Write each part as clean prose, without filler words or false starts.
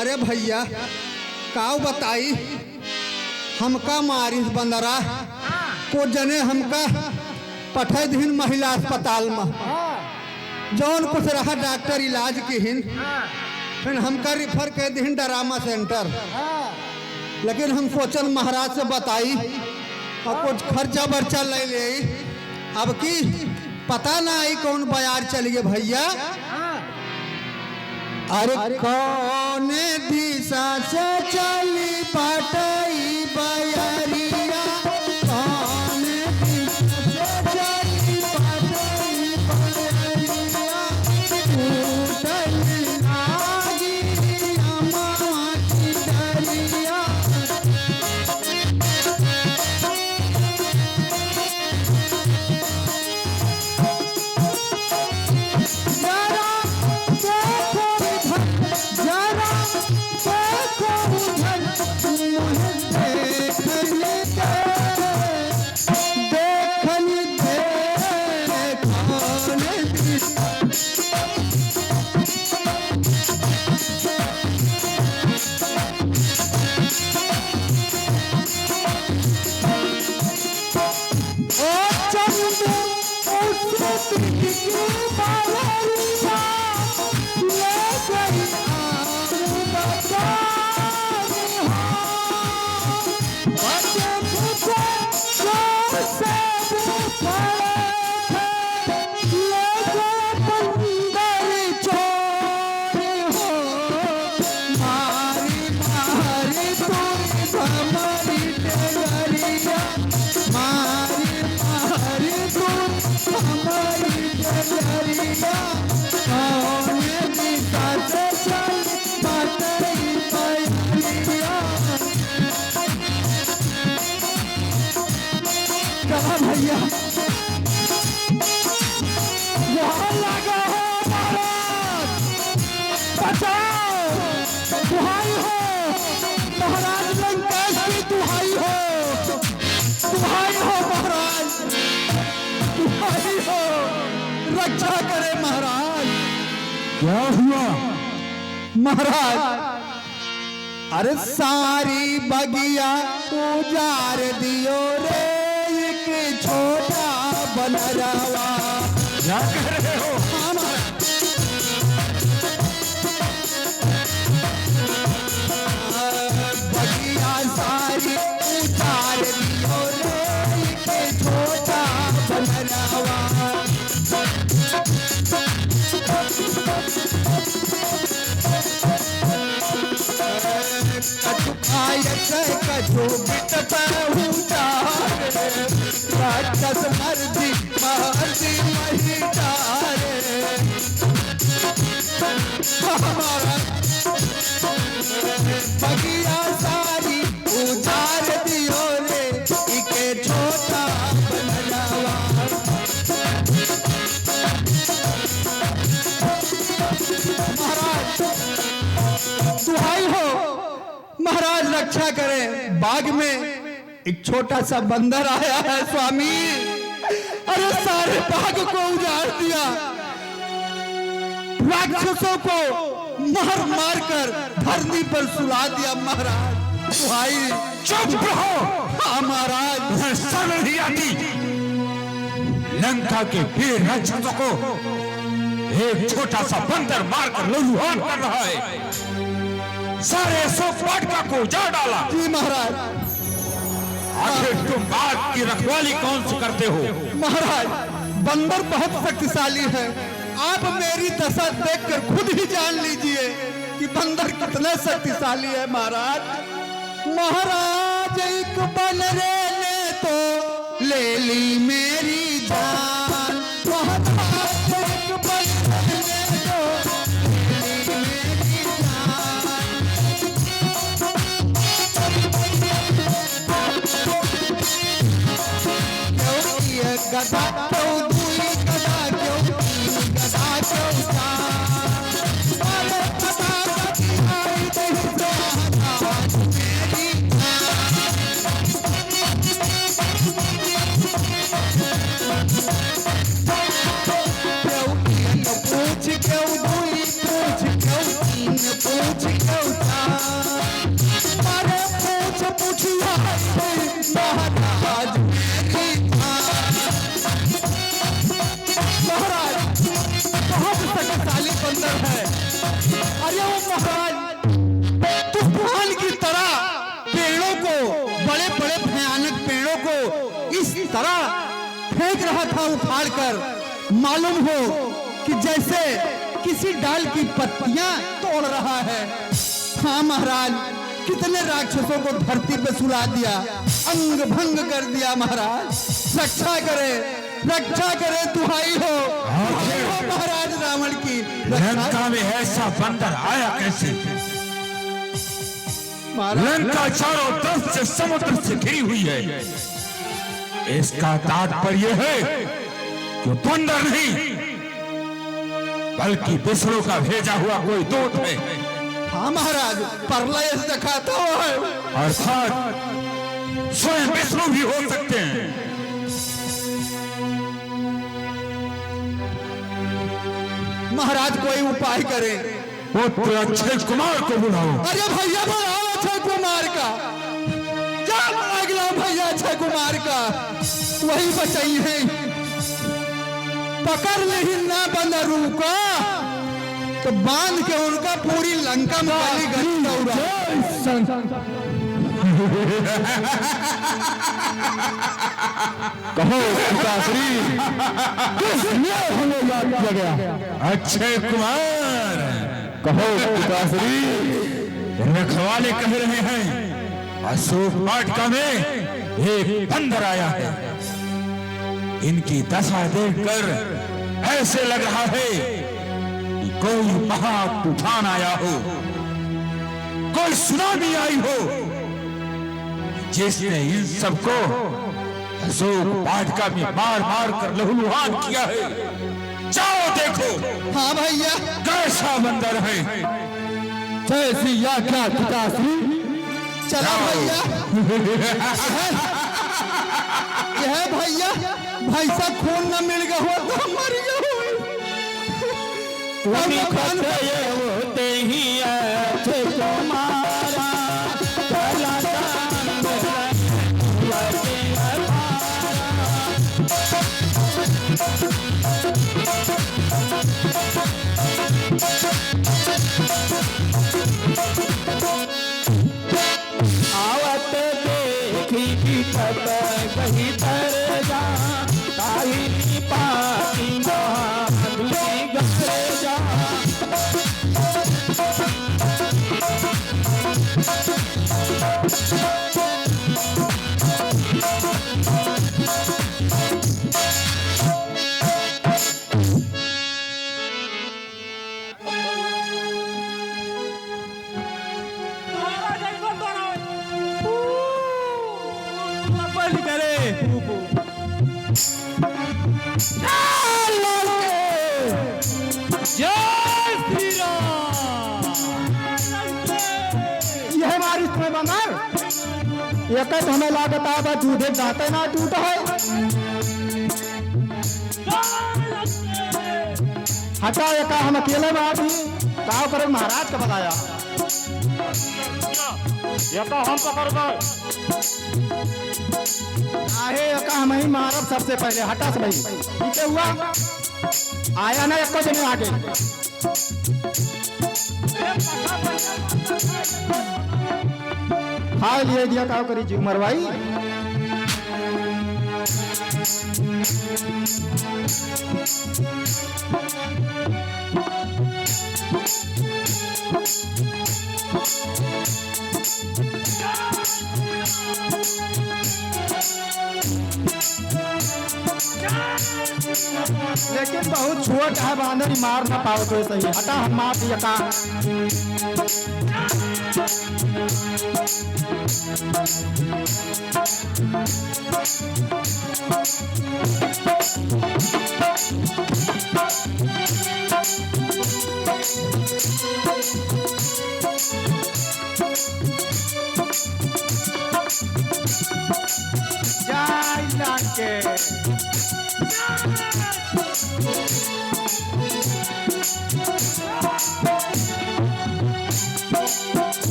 अरे भैया काऊ बताई हमका मारिस बंदरा को जने हमका पठे दिन महिला अस्पताल में जौन कुछ रहा डॉक्टर इलाज की हिन फिर हमका रिफर कर दिन ड्रामा सेंटर। लेकिन हम सोचल महाराज से बताई और कुछ खर्चा बर्चा ले ले अब की पता ना आई कौन बाजार चलिए भैया। अरे कौन दिशा से चली पटई बयरिया कौन दिशा से चली पटई बयरिया उठल लागी अम्मा की डरिया। भैया यहाँ लगा हो महाराज बचाओ दुहाई हो महाराज लंकेश की दुहाई हो महाराज दुहाई हो रक्षा करे महाराज। क्या हुआ महाराज? अरे सारी बगिया उजार दियो रे छोटा बनरवा। क्या कह रहे हो? बगिया सारी उतार दियो रे के छोटा बनरवा। कछु खाय कछु बिट राक्षस मर्दी मर्दी महितारे बगिया सारी उतार दियो रे इके छोटा बनरवा। महाराज दुहाई हो महाराज रक्षा करें। बाग में एक छोटा सा बंदर आया है स्वामी। अरे सारे बाग को उजाड़ दिया राक्षसों को मार मार कर धरती पर सुला दिया महाराज। भाई चुप रहो। हाँ महाराज शर्म नहीं आती? लंका के वीर राक्षसों को एक छोटा सा बंदर मारकर लहूलुहान कर रहा है। सारे सोपाटका को उजाड़ डाला। जी महाराज। आखिर तुम बाग की रखवाली कौन सी करते हो? महाराज बंदर बहुत शक्तिशाली है। आप मेरी दशा देखकर खुद ही जान लीजिए कि बंदर कितना शक्तिशाली है महाराज। महाराज एक बंदरे ने तो ले ली मेरी जान। महाराज एक बंदरे ने तो ले ली मेरी जान। गदा क्यों दुई गदा क्यों तीन गदा क्यों चार। अरे गदा कभी आई नहीं राज मेरी क्यों तीन पूछ क्यों दुई पूछ क्यों तीन पूछ क्यों चार। महाराज तूफान की तरह पेड़ों को, बड़े बड़े भयानक पेड़ों को इस तरह फेंक रहा था उखाड़ कर, मालूम हो कि जैसे किसी डाल की पत्तियां तोड़ रहा है। हाँ महाराज, कितने राक्षसों को धरती पे सुला दिया, अंग भंग कर दिया। महाराज रक्षा करे दुहाई हो महाराज रावण की। लंका में ऐसा बंदर आया कैसे? लंका चारों तरफ से समुद्र से घिरी हुई है। इसका तात्पर्य है कि बंदर नहीं बल्कि विष्णु का भेजा हुआ कोई दूत है। हाँ महाराज, प्रलय से दिखाता है, अर्थात स्वयं विष्णु भी हो सकते हैं। महाराज कोई उपाय करें। पुत्र अक्षय कुमार को बुलाओ। अरे भैया बुलाओ अक्षय कुमार का, क्या अगला भैया अक्षय कुमार का, वही बचाई है। पकड़ ली ना बंदरू को तो बांध के उनका पूरी लंका में गाली कहो पिताश्री, किसने हमें याद किया गया? अक्षय कुमार, कहो पिताश्री। रखवाले कह रहे हैं अशोक वाटिका में एक बंदर आया है। इनकी दशा देखकर ऐसे लग रहा है कि कोई महा तूफान आया हो, कोई सुनामी आई हो, जिसने इन सबको अशोक वाटिका में मार मार कर लहूलुहान किया है। जाओ देखो। हाँ भैया, कैसा बंदर है। जैसी आज्ञा पिताश्री। चला भैया। यह भैया भैसा खून न मिल गया हो तो मर गया होते ही अक्षय कुमारा आवत देखी तब कहीं तर जा ताही पाती माधुरी घर जा। एक हमें लागत आबा जूधे दाते ना टूट है। हटा एक हम अकेले में आदमी का करे महाराज का बताया ये तो हम पकड़ गए आहे एक हम ही मारब सबसे पहले। हटा से भाई ठीक है हुआ आया ना एक जने आगे हाँ लिए दिया का करी जी मरवाई। लेकिन बहुत छोट है बांदर मार ना पाओ तो सही। हटा हम मार दिया का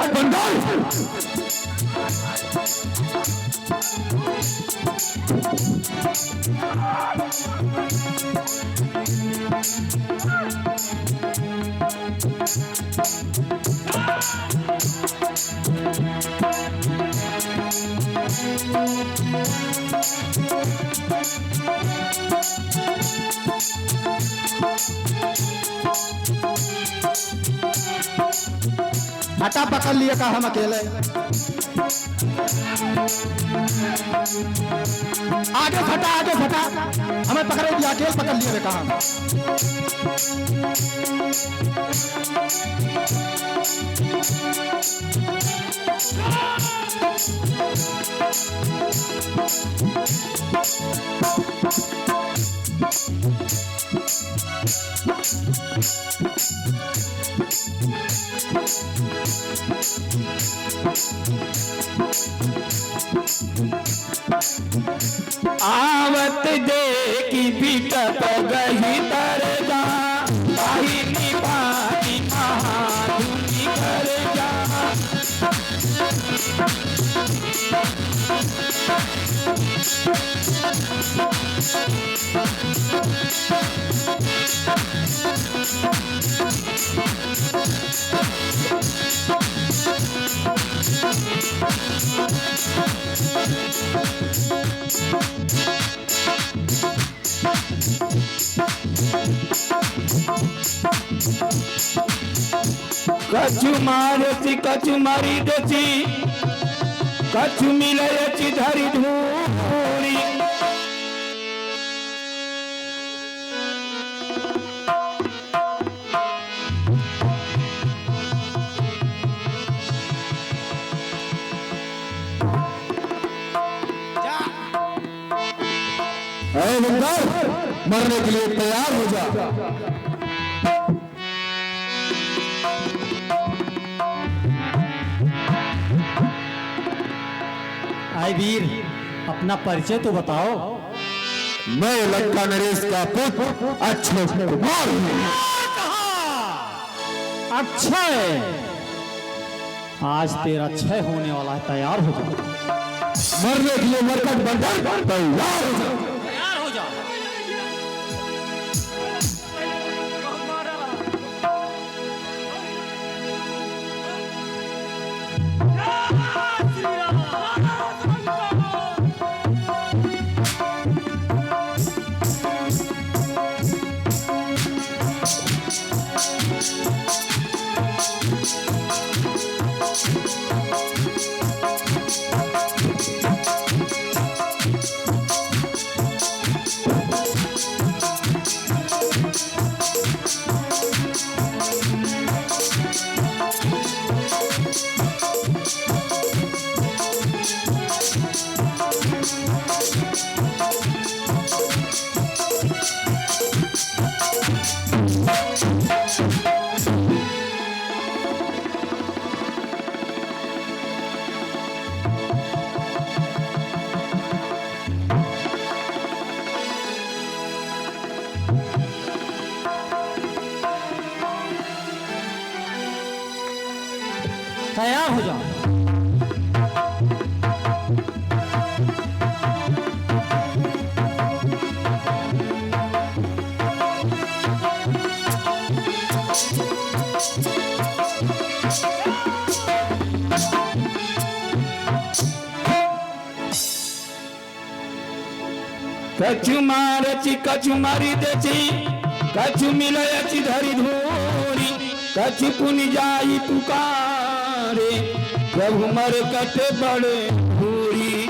गठबंधन। हटा पकड़ लिए का हम अकेले। आगे फटा, आगे फटा, हमें पकड़े दिया, अकेले पकड़ लिए कहा। आवत देखी बिकट गही तरजा, बाहिनी पानी महाधुनी कर जा। कछु मारसी कछु मारी देसी, कछु मिलयची धरी धूरी। मरने के लिए तैयार हो जा। आए वीर, अपना परिचय तो बताओ। मैं लंका नरेश का पुत्र अक्षय कुमार हूँ। अक्षय, आज तेरा क्षय होने वाला है, तैयार हो जाओ। मरने के लिए मरकट बंधन तैयार हो जा। तैयार हो जाओ। तैयार हो जाओ। कछु मारची कछु मारी देची, कछु मिलयची धरी धूरी। कछु पुनि जाई पुकारे, प्रभु मरकट बड़े भूरी।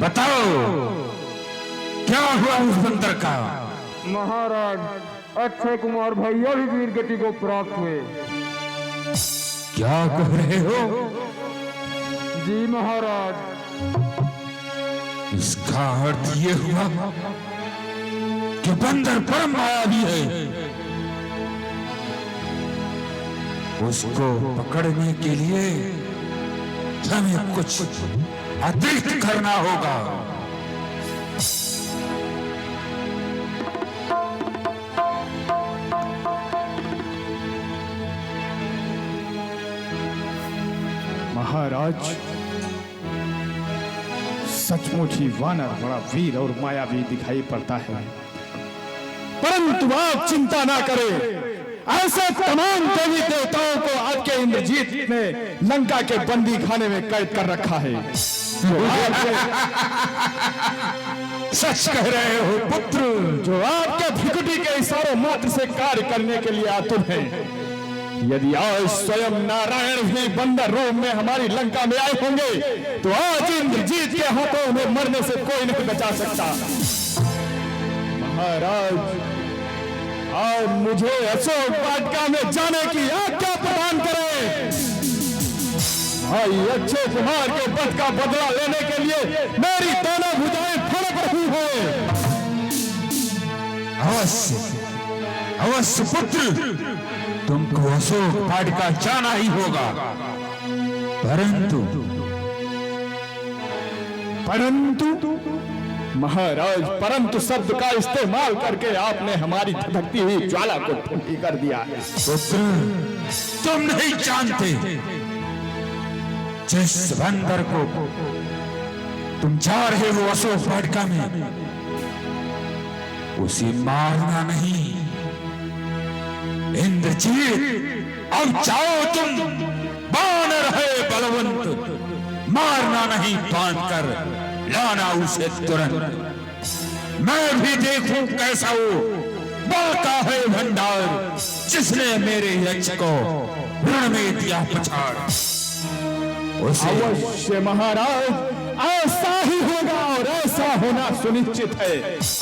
बताओ क्या हुआ उस बंदर का? महाराज, अक्षय कुमार भैया भी वीर गति को प्राप्त हुए। क्या कह रहे हो? जी महाराज। इसका अर्थ ये हुआ कि बंदर परम मायावी है। उसको पकड़ने के लिए हमें कुछ अतिरिक्त करना होगा। महाराज, सचमुच ही वानर बड़ा वीर और मायावी दिखाई पड़ता है, परंतु आप चिंता ना करें। ऐसे तमाम देवी देवताओं को आपके इंद्रजीत ने लंका के बंदी खाने में कैद कर रखा है। सच कह रहे हो पुत्र। जो आपके भ्रिकुटी के इशारों मात्र से कार्य करने के लिए आतुर हैं। यदि आज स्वयं नारायण भी बंदर रूप में हमारी लंका में आए होंगे तो आज इंद्रजीत के हाथों उन्हें मरने से कोई नहीं बचा सकता। महाराज, आज मुझे अशोक वाटिका में जाने की आज्ञा प्रदान करें। भाई अक्षय कुमार के वध का बदला लेने के लिए मेरी दोनों भुजाएं फड़क रही हैं। अवश्य अवश्य पुत्र, तुमको अशोक वाटिका जाना ही होगा। परंतु महाराज, परंतु शब्द का इस्तेमाल करके आपने हमारी धधकती हुई ज्वाला को ठंडी कर दिया है। पुत्र, तुम नहीं जानते जिस बंदर को तुम जा रहे हो अशोक वाटिका में, उसे मारना नहीं। इंद्रजीत, अब जाओ तुम। बानर है बलवंत, मारना नहीं, बांध कर लाना उसे तुरंत। मैं भी देखूं कैसा वो बाका है भंडार जिसने मेरे यक्ष को रण में दिया पछाड़। अवश्य महाराज, ऐसा ही होगा और ऐसा होना सुनिश्चित है।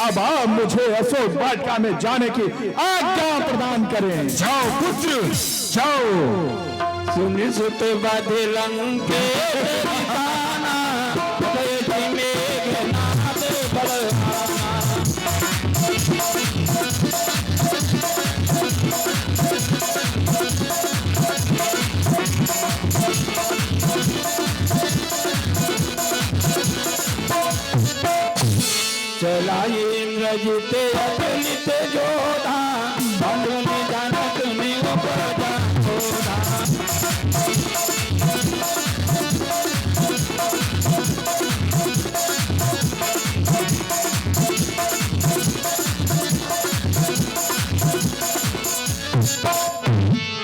अब आप मुझे अशोक वाटिका में जाने की आज्ञा प्रदान करें। जाओ पुत्र, जाओ। सुनि सुत बधे लंके चलाई इंद्रजीत अतुलित जोधा, बंधुनि जनक में उपजा होधा।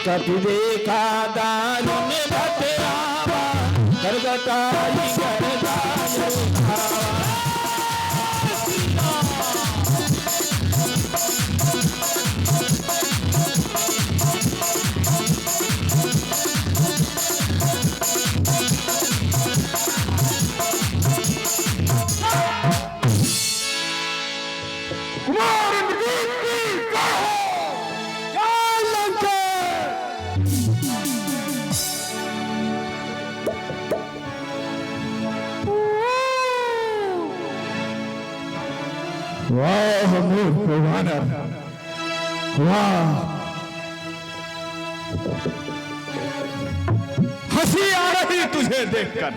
कपि देखा दारुण भटरावा, करगटाई करदायो धावा। वाह मूर्ख वानर, वाह! हंसी आ रही तुझे देखकर।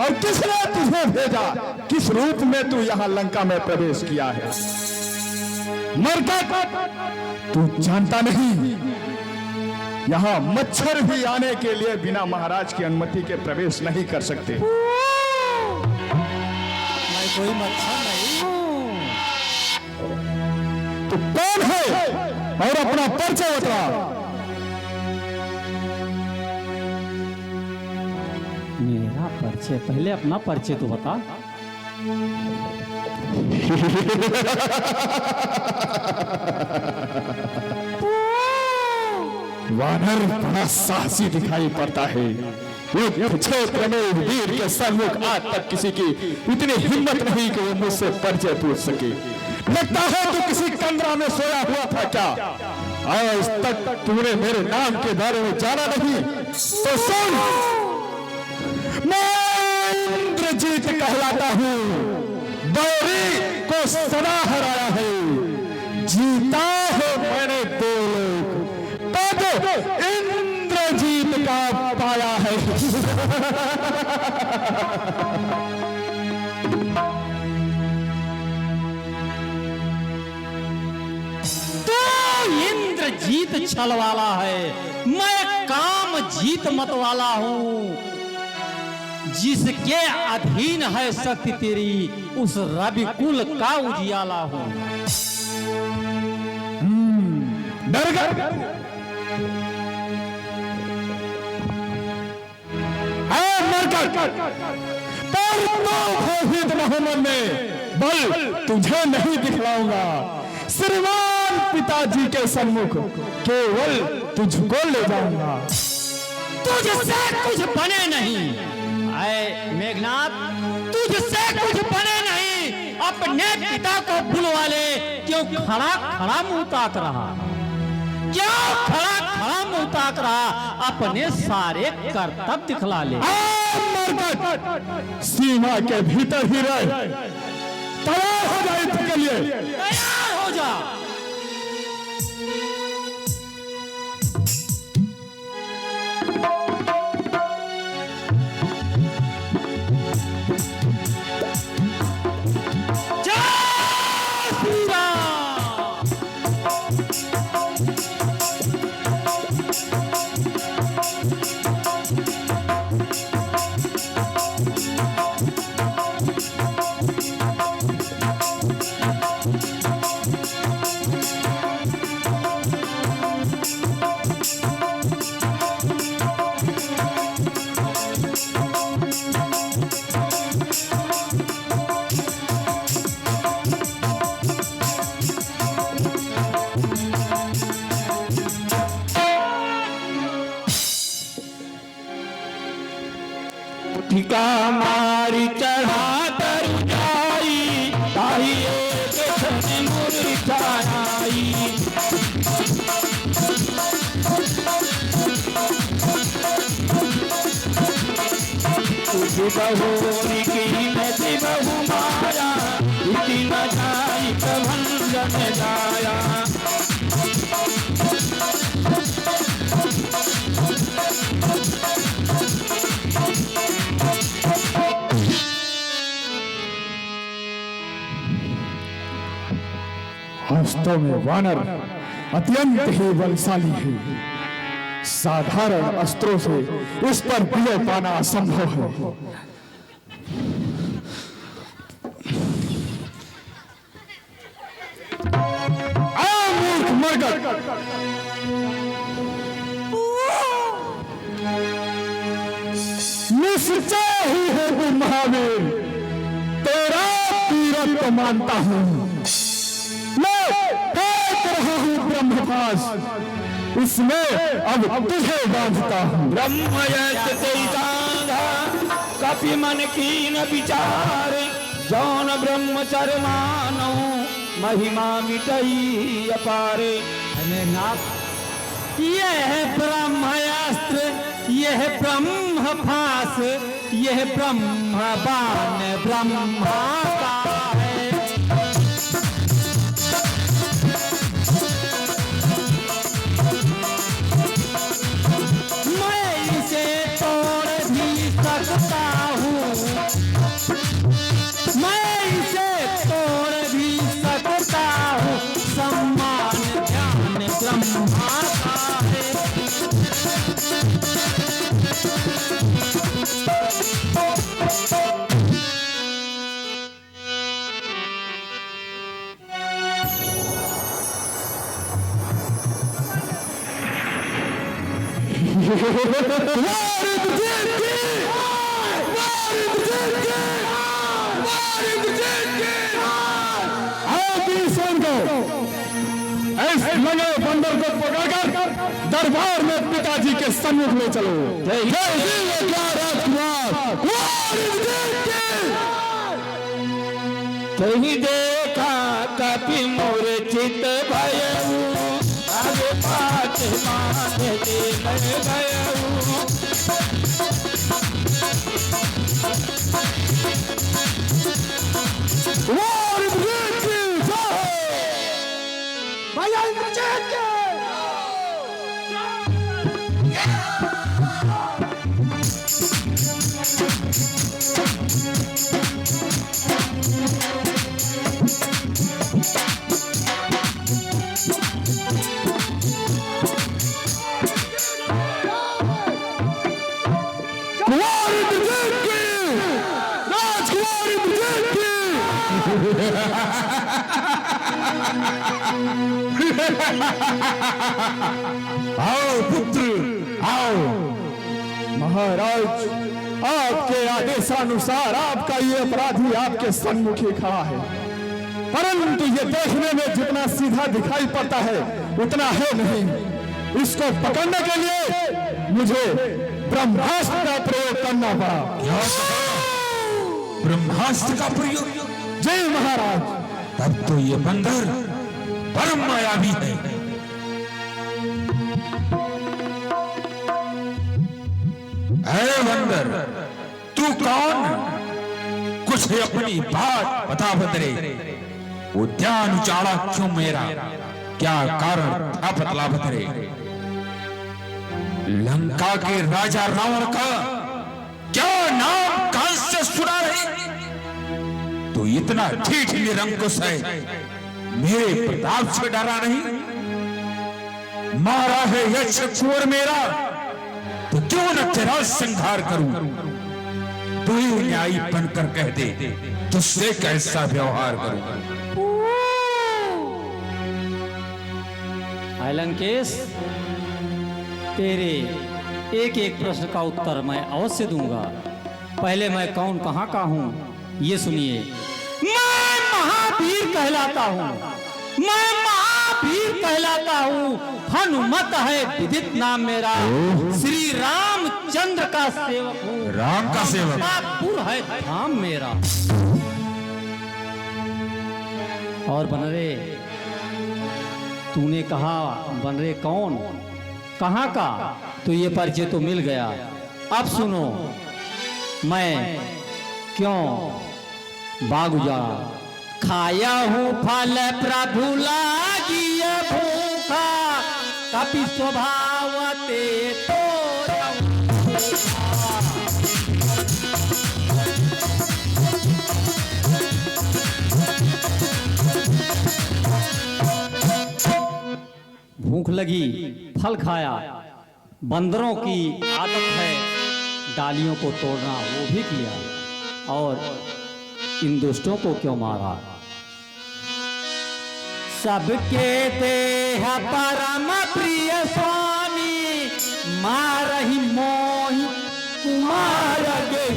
और किसने तुझे भेजा? किस रूप में तू यहाँ लंका में प्रवेश किया है? मरकट, तू जानता नहीं, यहाँ मच्छर भी आने के लिए बिना महाराज की अनुमति के प्रवेश नहीं कर सकते। मैं कोई मच्छर नहीं हूँ। तू कौन है और अपना परिचय बता। मेरा परिचय? पहले अपना परिचय तो बता। वानर बड़ा साहसी दिखाई पड़ता है। युद्ध क्षेत्र में वीर के सम्मुख आज तक किसी की इतनी हिम्मत नहीं कि वो मुझसे परिचय पूछ सके। लगता है तू किसी कमरा में सोया हुआ था क्या? आज तक तूने मेरे नाम के बारे में जाना नहीं तो सुन, मैं इंद्रजीत कहलाता हूँ। बैरी को सदा हराया है, जीता है मैंने 2 लोग, तब इंद्रजीत का पाया है। इंद्रजीत छल वाला है, मैं काम जीत मत वाला हूँ। जिसके अधीन है शक्ति तेरी, उस रवि कुल का उजियाला हूँ। डर गए? पर तो भोहित मोहम्मद में बल तुझे नहीं दिखलाऊंगा। श्रीमान पिताजी के सम्मुख केवल तुझको ले जाऊंगा। तुझसे कुछ बने नहीं ऐ मेघनाथ, तुझसे कुछ बने नहीं। अपने पिता को बुलवा ले। क्यों खड़ा खड़ा मुंह ताक रहा? क्यों खड़ा खड़ा मुंह ताक रहा? अपने सारे कर्तव्य दिखला ले। सीमा के भीतर ही रह, तैयार हो जाए इसके लिए। तैयार हो जा। टिका मारी चढ़ा कर जाई, ताही एक मुरझाई। तुझ बहोरी कीमत बहु माया, इति न जाई प्रभंजन जाया। वास्तव में वानर अत्यंत ही बलशाली है। साधारण अस्त्रों से उस पर विजय पाना असंभव है। मूर्ख मरगट, निश्चय ही है वो महावीर, तेरा वीरत्व मानता हूं। ब्रह्मपाश, इसमें अब तुझे बांधता हूँ। ब्रह्म कपि मन कीन विचार, जौन ब्रह्मचर्य मानो महिमा मिटई अपारे। यह ब्रह्मास्त्र, यह ब्रह्म फास, यह ब्रह्म बाण ब्रह्मा का है। मैं इसे तोड़ भी सकता हूँ, मैं इसे तोड़ भी सकता हूँ। सम्मान ध्यान ब्रह्मा का है। सन्मुख ले चलो। जय हिंद राजकुमार। कहीं देखा कपि मोर चित भयऊ, आगे पाछ मानते लग गयऊ। भैया इंद्रजीत के कुंवर इंद्रजीत की, राजकुमार इंद्रजीत आओ पुत्र आओ। महाराज, आपके आदेशानुसार आपका ये अपराधी आपके सन्मुख ही खड़ा है, परंतु ये देखने में जितना सीधा दिखाई पड़ता है उतना है नहीं। इसको पकड़ने के लिए मुझे ब्रह्मास्त्र का प्रयोग करना पड़ा। ब्रह्मास्त्र का प्रयोग? जय महाराज। तब तो ये बंदर परम मायावी है। अरे बंदर, तू कौन? कुछ अपनी बात बता बंदरे। उद्यान उजाड़ा क्यों मेरा? क्या कारण था बतला बंदरे। लंका के राजा रावण का क्या नाम कान से सुना रहे? तो इतना ठीक निरंकुश है, मेरे प्रताप से डरा नहीं? मारा है यक्ष कुंवर मेरा, तो क्यों न तेरा संहार करूं? तू ही न्यायी बनकर कह दे, तुझसे कैसा व्यवहार करूं? लंकेश, तेरे एक एक प्रश्न का उत्तर मैं अवश्य दूंगा। पहले मैं कौन कहां का हूं ये सुनिए। मैं महावीर कहलाता हूं, मैं महावीर कहलाता हूं। हनुमत है विदित नाम मेरा, श्री रामचंद्र का सेवक हूं। राम का सेवक? पुर है धाम मेरा। और बनरे, तूने कहा बनरे कौन, कहां का? तो ये परिचय तो मिल गया। अब सुनो, मैं क्यों बाग उजाड़ा खाया हूं फल प्रभु लागी भूखा, कपि स्वभाव ते भूख लगी फल खाया। बंदरों की आदत है डालियों को तोड़ना, वो भी किया। और इन दुष्टों को क्यों मारा? सबके देह परम प्रिय स्वामी, मारहि मोहि कुमार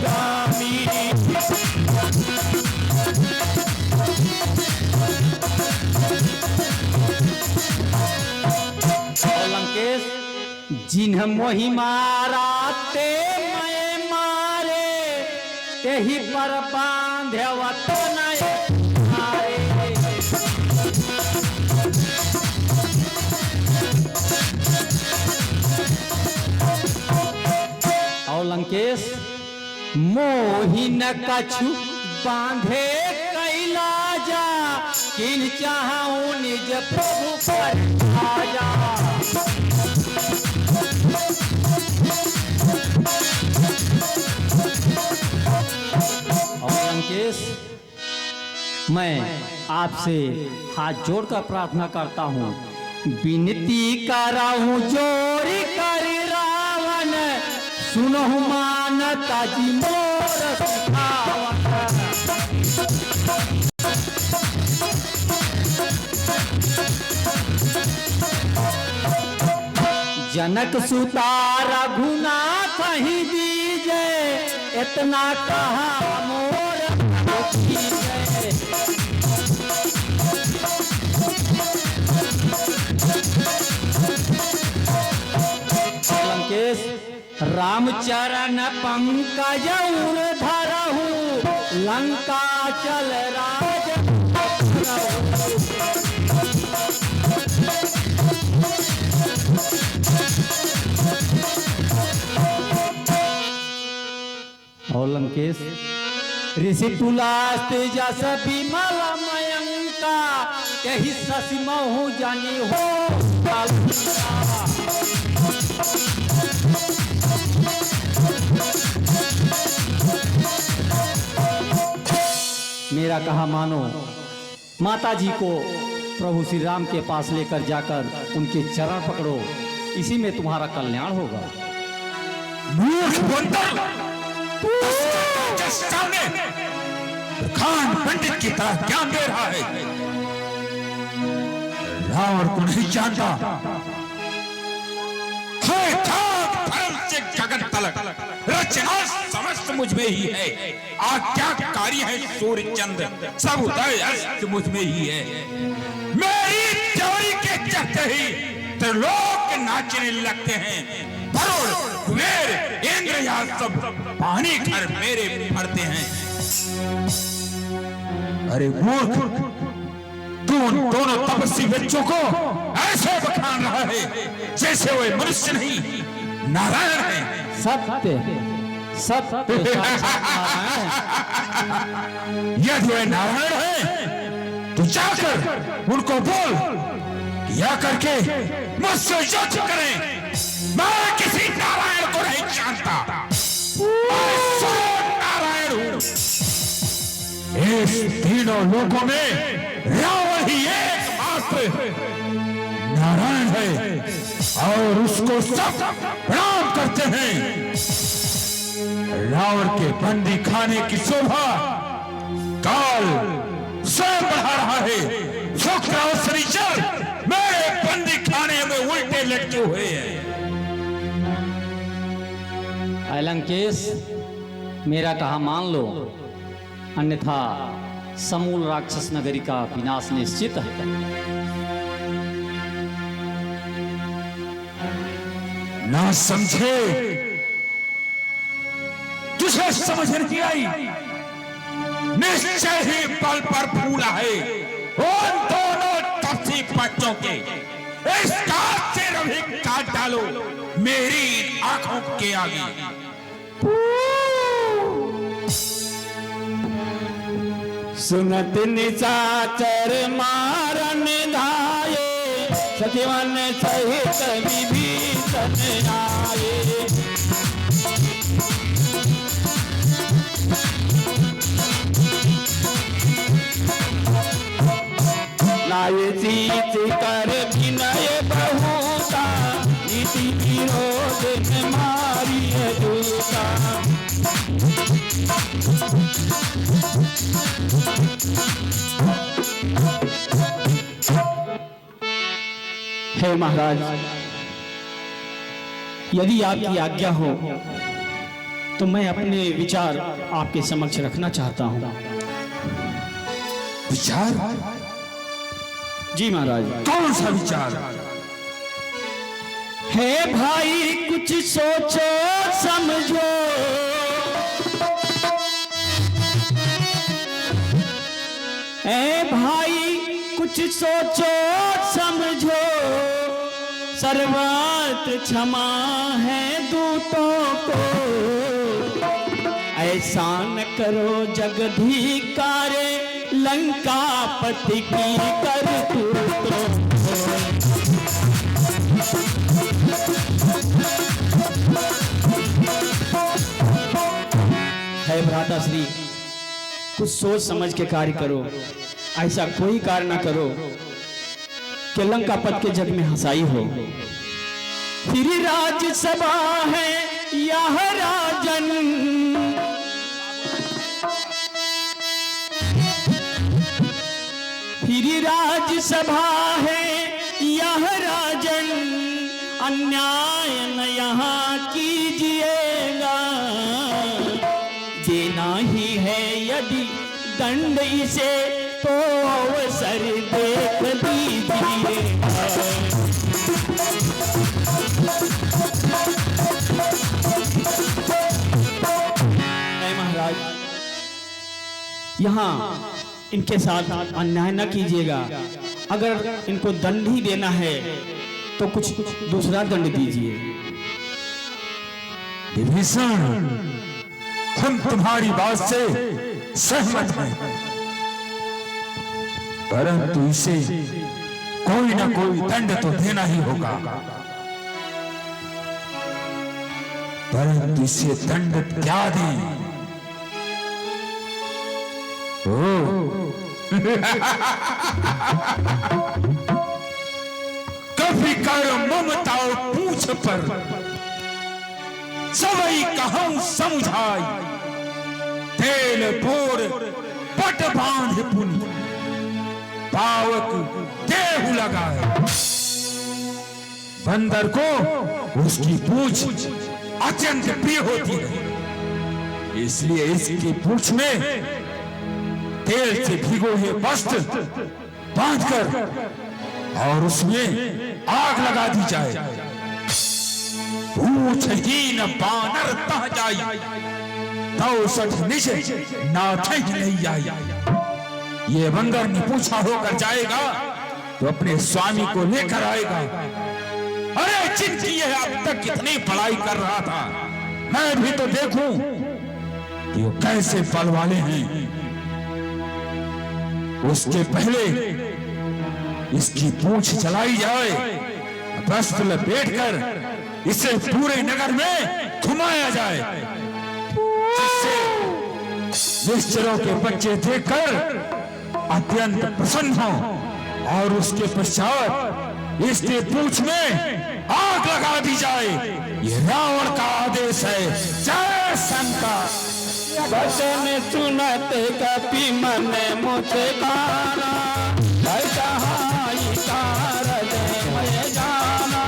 गामी। लंकेश, जिन्ह मोहि मारा ते मैं मारे, तेहि पर बांधवत नय मारे। और लंकेश, मोहि न कछु बांधे कैला जा, किन चाहूं निज प्रभु पर आजा। और लंकेश, मैं आपसे हाथ जोड़कर प्रार्थना करता हूँ, विनती कराऊं जोरी कर रावण, सुनहु मानता जी मोर सिखावत। जनक सुता रघुनाथ ही दीजे, इतना कहा मोर कीजे। लंकेश, रामचरण पंकज उर धरहु लंका चल राज और लंकेश ऋषि तुलास्त जस विमल मयंका यही ससिमहु जानी हो मेरा कहा मानो। माता जी को प्रभु श्री राम के पास लेकर जाकर उनके चरण पकड़ो, इसी में तुम्हारा कल्याण होगा। मूर्ख बंदर, सामने खान पंडित की तरह ज्ञान दे रहा है। रावण को नहीं जानता धर्म से जगत तलक रचना समस्त मुझ में ही है। आज्ञाकारी है सूर्य चंद्र, सब उदय अस्त मुझ में ही है। मेरी त्योरी के चलते ही त्रिलोक नाचने लगते हैं। वरुण कुबेर इंद्र या सब पानी घर मेरे भरते हैं। अरे मूर्ख, तू उन दोनों तपस्वी बच्चों को ऐसे बखान रहा है जैसे वे मनुष्य नहीं नारायण है। सत्य सत्य यदि वे नारायण है तो जाकर उनको बोल कि या करके मुझसे युद्ध करें। मैं किसी नारायण को नहीं जानता, मैं स्वयं नारायण हूं। इस तीनों लोकों में रावण ही एकमात्र नारायण है और उसको सब प्रणाम करते हैं। रावण के बंदी खाने की शोभा काल स्वयं बढ़ा रहा है। शुक्र और शनिचर मेरे बंदी खाने में उल्टे लटके हुए हैं। लंकेश, मेरा कहा मान लो, अन्यथा समूल राक्षस नगरी का विनाश निश्चित है। ना समझे, तुझे समझ नहीं आई। निश्चय ही बल पर फूला है उन दोनों तपसी बच्चों के। इस काट से रवि काट डालो मेरी आंखों के आगे। सुनत निशाचर मारन धाये, सजीवन सहित विभीषण आए। लाए शीत कर विनय बहुता, नीति विरोध में मारी जूता। हे महाराज, यदि आपकी आज्ञा हो तो मैं अपने विचार आपके समक्ष रखना चाहता हूं। विचार? जी महाराज। कौन सा विचार? है भाई कुछ सोचो समझो, है भाई कुछ सोचो समझो, सर्वत्र क्षमा है दूतों को। ऐसा न करो जगधिकारे, लंकापति की करतूतों। है भ्राताश्री, कुछ सोच समझ के कार्य करो। ऐसा कोई कार्य ना करो कि लंकापत के जग में हंसाई हो। फिर राज्यसभा है यह राजन, फिर राज्यसभा है यह राजन, अन्याय न यहाँ कीजिएगा। देना ही है यदि दंड इसे तो अवसर देख दीजिए। यहाँ इनके साथ अन्याय न कीजिएगा। अगर इनको दंड ही देना है तो कुछ दूसरा दंड दीजिए। विभीषण, हम तुम्हारी बात से सहमत हैं, परंतु इसे कोई ना कोई दंड तो देना ही होगा। परंतु इसे दंड क्या दें? कभी कर ममता पूछ पर सबई कहूं समझाई, तेल पोर पट बांध पुनि पावक देहु लगाए। बंदर को उसकी पूछ अत्यंत प्रिय होती है, इसलिए इसकी पूछ में तेल से भिगो हुए वस्त्र बांधकर और उसमें आग लगा दी जाए। पूछ हीन बानर तह जाई, 62 निश नाथ नहीं आई। ये बंदर ने पूछा होकर जाएगा तो अपने स्वामी को लेकर आएगा। अरे जिनकी यह अब तक कितनी पढ़ाई कर रहा था, मैं भी तो देखूं कि वो कैसे फल वाले हैं। उसके पहले इसकी पूंछ चलाई जाए, वस्त्र लपेटकर इसे पूरे नगर में घुमाया जाए, जिससे निश्चरों के बच्चे देखकर अत्यंत प्रसन्न हो और उसके पश्चात इसके पूंछ में आग लगा दी जाए। ये रावण का आदेश है। जय शंकर। वचन सुनते कपि मन मुझे गाना, कहाई कारज मैं जाना।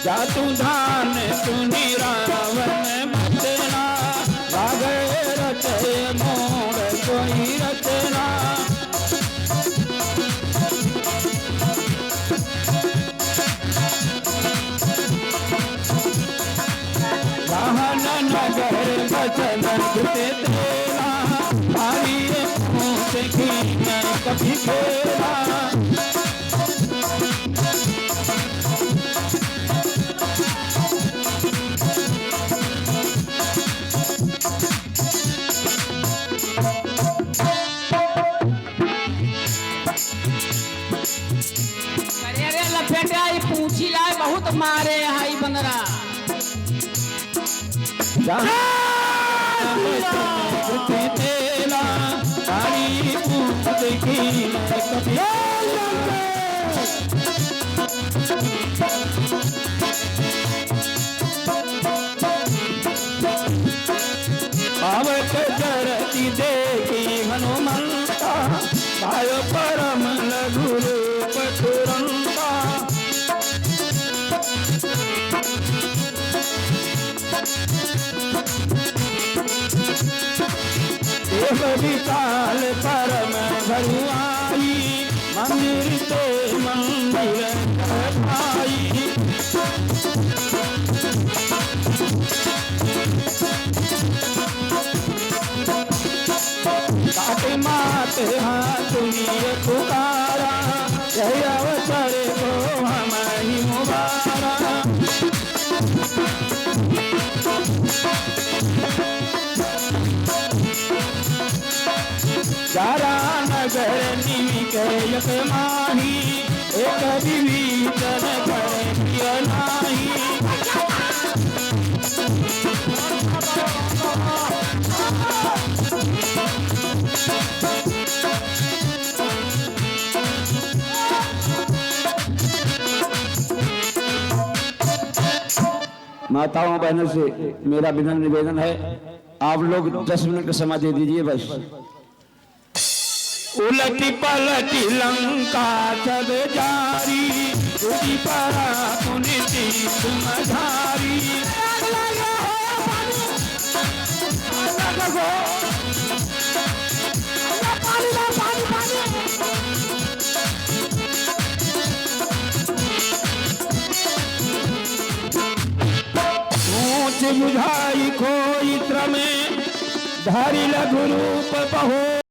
जातु धान सुनी रावण बचना, लागे रचे मोड़ कोई रचना। नगर बचन तेरा, भारी मुँह खीन कभी खेला। अरे लपेटा पूछी लाए बहुत मारे हाई बंदरा। तेला तारी पूछ की कभी पावक जरती देखी हनुमंता, पायो परम लघु रूप तुरंता। विशाल परम भरुआई, मंदिर ते मंदिर भाई। काटे माते हाथ सुनिए पुकारा, जय अवसर को हम ही मुबारा। चारा नगर निकयत माही, एक विभीषण कर प्रिय नाही। माताओं बहनों से मेरा विनम्र निवेदन है, आप लोग 10 मिनट का समय दे दीजिए बस। उलटी पलटी लंका सब जारी, उसी परा पुनिति सुमधारी। बुझाई खोई त्र में, धारी लघु रूप बहो